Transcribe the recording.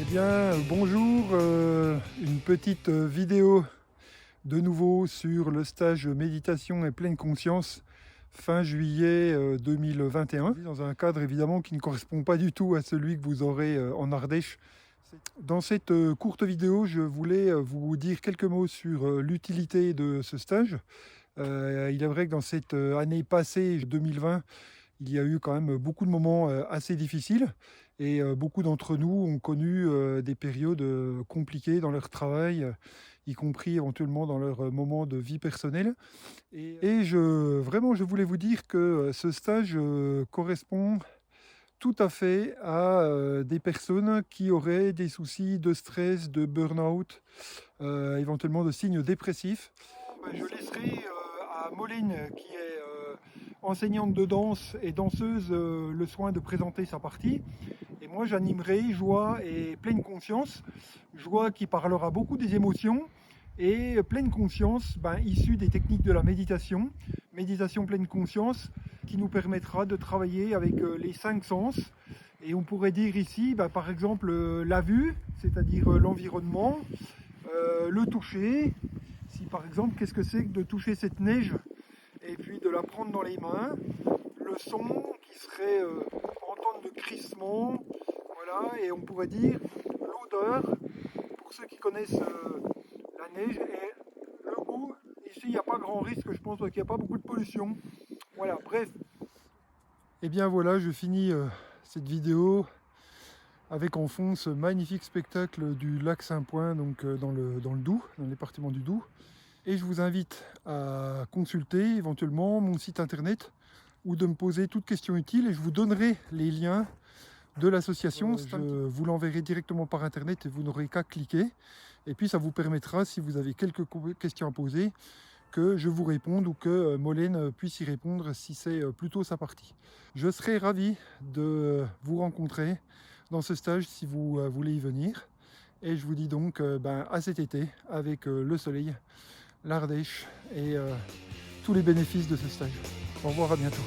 bien, bonjour, une petite vidéo de nouveau sur le stage méditation et pleine conscience fin juillet 2021, dans un cadre évidemment qui ne correspond pas du tout à celui que vous aurez en Ardèche. Dans cette courte vidéo, je voulais vous dire quelques mots sur l'utilité de ce stage. Il est vrai que dans cette année passée, 2020, il y a eu quand même beaucoup de moments assez difficiles et beaucoup d'entre nous ont connu des périodes compliquées dans leur travail, y compris éventuellement dans leur moment de vie personnelle. Et vraiment, je voulais vous dire que ce stage correspond tout à fait à des personnes qui auraient des soucis de stress, de burn-out, éventuellement de signes dépressifs. Je laisserai à Moline, qui est enseignante de danse et danseuse, le soin de présenter sa partie. Et moi, j'animerai Joie et Pleine Conscience. Joie qui parlera beaucoup des émotions et Pleine Conscience, issue des techniques de la méditation. Méditation pleine conscience qui nous permettra de travailler avec les 5 sens. Et on pourrait dire ici, par exemple, la vue, c'est-à-dire l'environnement, le toucher. Si par exemple, qu'est-ce que c'est que de toucher cette neige et puis de la prendre dans les mains, le son qui serait entendre le crissement, voilà, et on pourrait dire l'odeur, pour ceux qui connaissent la neige, et le goût. Ici, il n'y a pas grand risque, je pense qu'il n'y a pas beaucoup de pollution. Voilà, bref. Et bien voilà, je finis cette vidéo avec en fond ce magnifique spectacle du lac Saint-Point, donc dans le Doubs, dans le département du Doubs. Et je vous invite à consulter éventuellement mon site internet ou de me poser toute question utile et je vous donnerai les liens de l'association. Je vous l'enverrai directement par internet et vous n'aurez qu'à cliquer. Et puis ça vous permettra, si vous avez quelques questions à poser, que je vous réponde ou que Molène puisse y répondre si c'est plutôt sa partie. Je serai ravi de vous rencontrer dans ce stage si vous voulez y venir. Et je vous dis donc à cet été avec le soleil, l'Ardèche et tous les bénéfices de ce stage. Au revoir, à bientôt.